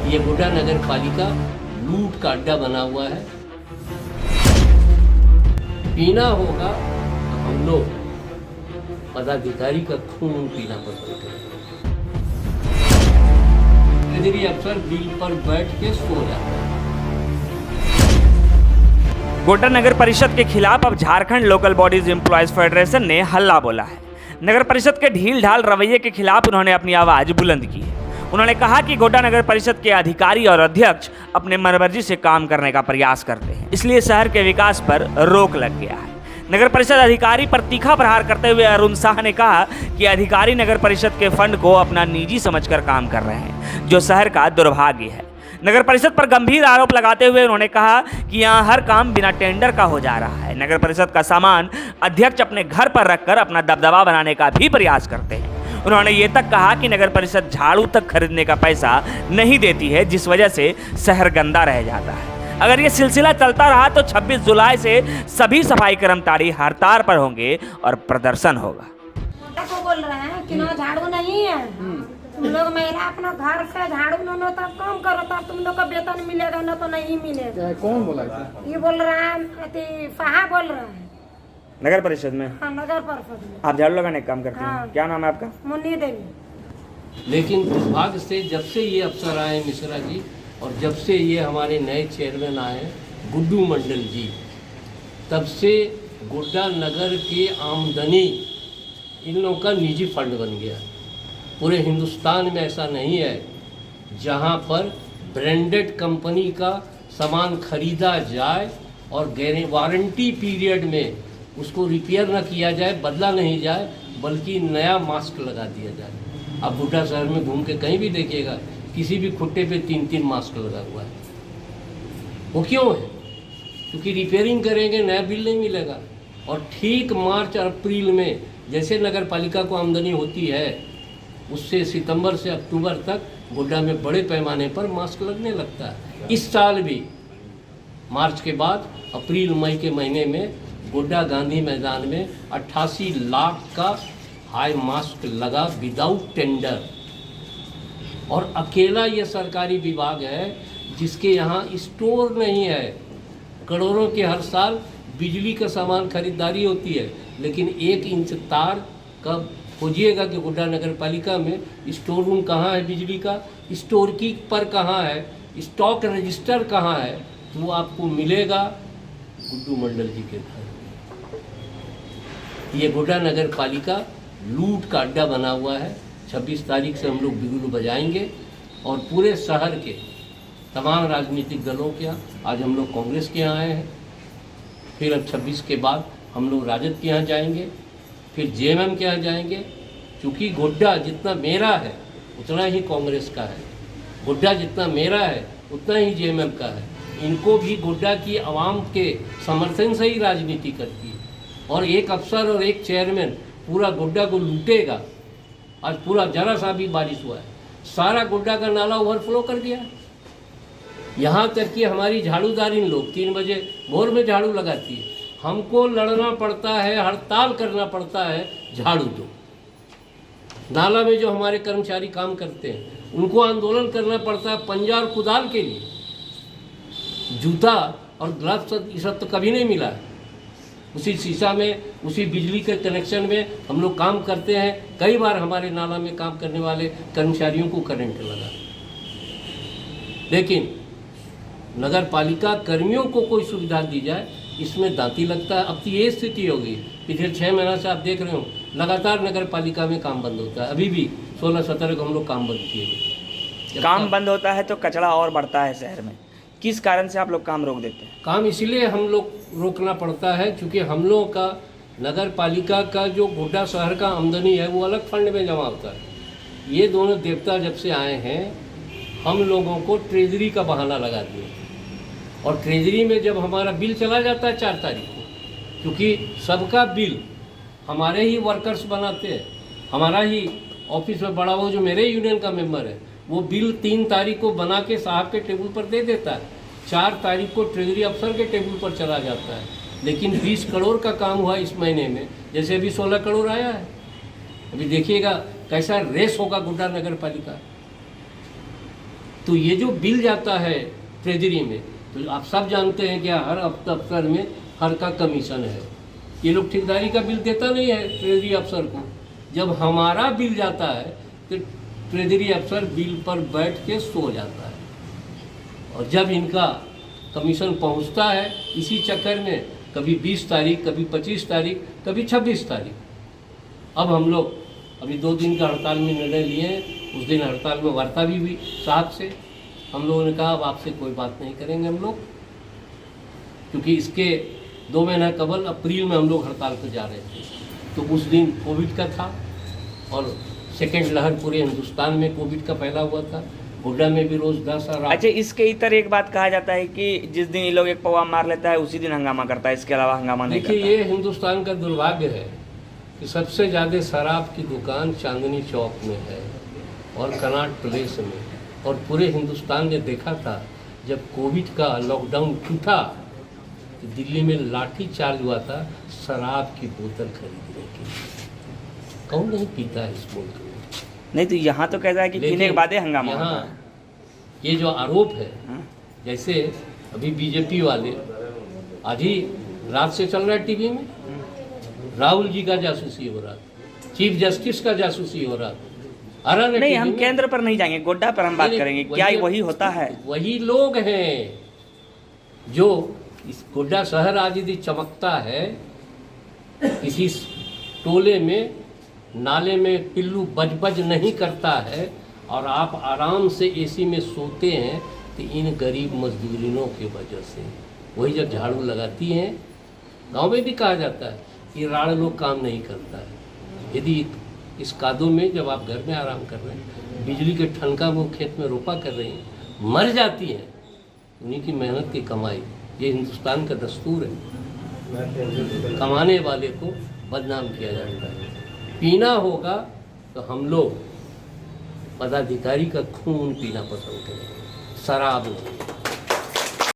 ये गोड्डा नगर पालिका लूट का अड्डा बना हुआ है। पीना होगा तो हम लोग पदाधिकारी का खून पीना पसंद करेंगे। ट्रेजरी अफसर बिल पर बैठ के सो जाता है। गोड्डा नगर परिषद के खिलाफ अब Jharkhand local bodies employees federation ने हल्ला बोला है। नगर परिषद के ढील ढाल रवैये के खिलाफ उन्होंने अपनी आवाज बुलंद की है। उन्होंने कहा कि गोड्डा नगर परिषद के अधिकारी और अध्यक्ष अपने मनमर्जी से काम करने का प्रयास करते हैं, इसलिए शहर के विकास पर रोक लग गया है। नगर परिषद अधिकारी पर तीखा प्रहार करते हुए अरुण शाह ने कहा कि अधिकारी नगर परिषद के फंड को अपना निजी समझकर काम कर रहे हैं, जो शहर का दुर्भाग्य है। नगर परिषद पर गंभीर आरोप लगाते हुए उन्होंने कहा कि यहाँ हर काम बिना टेंडर का हो जा रहा है। नगर परिषद का सामान अध्यक्ष अपने घर पर रखकर अपना दबदबा बनाने का भी प्रयास करते हैं। उन्होंने ये तक कहा कि नगर परिषद झाड़ू तक खरीदने का पैसा नहीं देती है, जिस वजह से शहर गंदा रह जाता है। अगर ये सिलसिला चलता रहा तो 26 जुलाई से सभी सफाई कर्मचारी हड़ताल पर होंगे और प्रदर्शन होगा। को बोल रहे हैं कि ना झाड़ू नहीं है, तुम लोग महिला अपना घर से झाड़ू न तब काम करो, तब तुम लोग का वेतन मिलेगा, ना तो नहीं मिलेगा। कौन बोला? ये बोल रहा है साहब बोल रहा है नगर परिषद में। हाँ, नगर परिषद में आप झाड़ू लगाने का काम करते हैं। हाँ। क्या नाम है आपका? मुन्नी देवी। लेकिन दुर्भाग्य से जब से ये अफसर आए मिश्रा जी, और जब से ये हमारे नए चेयरमैन आए गुड्डू मंडल जी, तब से गोड्डा नगर की आमदनी इन लोगों का निजी फंड बन गया। पूरे हिंदुस्तान में ऐसा नहीं है जहां पर ब्रांडेड कंपनी का सामान खरीदा जाए और वारंटी पीरियड में उसको रिपेयर न किया जाए, बदला नहीं जाए, बल्कि नया मास्क लगा दिया जाए। आप गोड्डा शहर में घूम के कहीं भी देखिएगा, किसी भी खुट्टे पे 3-3 मास्क लगा हुआ है। वो क्यों है? क्योंकि रिपेयरिंग करेंगे नया बिल नहीं मिलेगा। और ठीक मार्च और अप्रैल में जैसे नगर पालिका को आमदनी होती है, उससे सितंबर से अक्टूबर तक गोड्डा में बड़े पैमाने पर मास्क लगने लगता है। इस साल भी मार्च के बाद अप्रैल मई के महीने में गोड्डा गांधी मैदान में 88 लाख का हाई मास्क लगा विदाउट टेंडर। और अकेला ये सरकारी विभाग है जिसके यहाँ स्टोर नहीं है। करोड़ों के हर साल बिजली का सामान खरीदारी होती है, लेकिन 1 इंच तार का खोजिएगा कि गोड्डा नगर पालिका में स्टोर रूम कहाँ है, बिजली का स्टोर की पर कहाँ है, स्टॉक रजिस्टर कहाँ है, तो वो आपको मिलेगा गुड्डू मंडल जी के घर। ये गोड्डा नगर पालिका लूट का अड्डा बना हुआ है। 26 तारीख से हम लोग बिगुल बजाएंगे और पूरे शहर के तमाम राजनीतिक दलों के यहाँ, आज हम लोग कांग्रेस के यहाँ आए हैं, फिर अब 26 के बाद हम लोग राजद के यहाँ जाएंगे, फिर जेएमएम के यहाँ जाएंगे। क्योंकि गोड्डा जितना मेरा है उतना ही कांग्रेस का है, गोड्डा जितना मेरा है उतना ही जेएमएम का है। इनको भी गोड्डा की आवाम के समर्थन से ही राजनीति करती है। और एक अफसर और एक चेयरमैन पूरा गोड्डा को लूटेगा। आज पूरा जरा सा भी बारिश हुआ है, सारा गोड्डा का नाला ओवरफ्लो कर दिया। यहाँ तक कि हमारी झाड़ूदारिन लोग 3 बजे भोर में झाड़ू लगाती है। हमको लड़ना पड़ता है, हड़ताल करना पड़ता है, झाड़ू दो। नाला में जो हमारे कर्मचारी काम करते हैं उनको आंदोलन करना पड़ता है पंजा और कुदाल के लिए। जूता और ग्लव्स ये सब तो कभी नहीं मिला है। उसी शीशा में, उसी बिजली के कनेक्शन में हम लोग काम करते हैं। कई बार हमारे नाला में काम करने वाले कर्मचारियों को करंट लगा। लेकिन नगर पालिका कर्मियों को कोई सुविधा दी जाए, इसमें दांती लगता है। अब तो ये स्थिति हो गई, पिछले 6 महीना से आप देख रहे हो लगातार नगर पालिका में काम बंद होता है। अभी भी 16-17 को हम लोग काम बंद किए। काम बंद होता है तो कचरा और बढ़ता है शहर में। किस कारण से आप लोग काम रोक देते हैं? काम इसलिए हम लोग रोकना पड़ता है क्योंकि हम लोगों का नगर पालिका का जो गोड्डा शहर का आमदनी है वो अलग फंड में जमा होता है। ये दोनों देवता जब से आए हैं हम लोगों को ट्रेजरी का बहाना लगा दिए। और ट्रेजरी में जब हमारा बिल चला जाता है 4 तारीख को, क्योंकि सबका बिल हमारे ही वर्कर्स बनाते हैं, हमारा ही ऑफिस में बड़ा वो जो मेरे यूनियन का मेंबर है वो बिल 3 तारीख को बना के साहब के टेबल पर दे देता है। 4 तारीख को ट्रेजरी अफसर के टेबल पर चला जाता है। लेकिन 20 करोड़ का काम हुआ इस महीने में, जैसे अभी 16 करोड़ आया है। अभी देखिएगा कैसा रेस होगा गोड्डा नगर पालिका। तो ये जो बिल जाता है ट्रेजरी में, तो आप सब जानते हैं कि हर अफसर में हर का कमीशन है। ये लोग ठेकेदारी का बिल देता नहीं है ट्रेजरी अफसर को। जब हमारा बिल जाता है तो ट्रेजरी अफसर बिल पर बैठ के सो जाता है, और जब इनका कमीशन पहुंचता है इसी चक्कर में कभी 20 तारीख, कभी 25 तारीख, कभी 26 तारीख। अब हम लोग अभी 2 दिन का हड़ताल में निर्णय लिए हैं। उस दिन हड़ताल में वार्ता भी हुई साहब से। हम लोगों ने कहा अब आपसे कोई बात नहीं करेंगे हम लोग, क्योंकि इसके 2 महीना कबल अप्रैल में हम लोग हड़ताल पर जा रहे थे। तो उस दिन कोविड का था और सेकेंड लहर पूरे हिंदुस्तान में कोविड का फैला हुआ था। गोड्डा में भी रोज 10 और अच्छा, इसके इतर एक बात कहा जाता है कि जिस दिन ये लोग एक पौवा मार लेता है उसी दिन हंगामा करता है, इसके अलावा हंगामा नहीं देखिए, करता। ये हिंदुस्तान का दुर्भाग्य है कि सबसे ज़्यादा शराब की दुकान चांदनी चौक में है और कनॉट प्लेस में। और पूरे हिंदुस्तान ने देखा था जब कोविड का लॉकडाउन टूटा तो दिल्ली में लाठी चार्ज हुआ था शराब की बोतल खरीदने के लिए। कौन नहीं पीता है इस मुल्क में? नहीं, तो यहाँ तो कहता है कि पीने के बाद ही हंगामा होता है। यहाँ ये जो आरोप है, हाँ? जैसे अभी बीजेपी वाले आज ही रात से चल रहा है टीवी में, राहुल जी का जासूसी हो रहा, चीफ जस्टिस का जासूसी हो रहा। नहीं, हम केंद्र पर नहीं जाएंगे, गोड्डा पर हम बात करेंगे। क्या वही होता है? वही लोग हैं जो इस गोड्डा शहर आज यदि चमकता है, किसी टोले में नाले में पिल्लू बज नहीं करता है और आप आराम से एसी में सोते हैं, तो इन गरीब मजदूरिनों की वजह से। वही जब झाड़ू लगाती हैं, गांव में भी कहा जाता है कि राड़ लोग काम नहीं करता है। यदि इस कादों में जब आप घर में आराम कर रहे हैं, बिजली के ठनका वो खेत में रोपा कर रही हैं, मर जाती हैं, उन्हीं की मेहनत की कमाई। ये हिंदुस्तान का दस्तूर है, कमाने वाले को बदनाम किया जाता है। पीना होगा तो हम लोग पदाधिकारी का खून पीना पसंद करेंगे, शराब नहीं।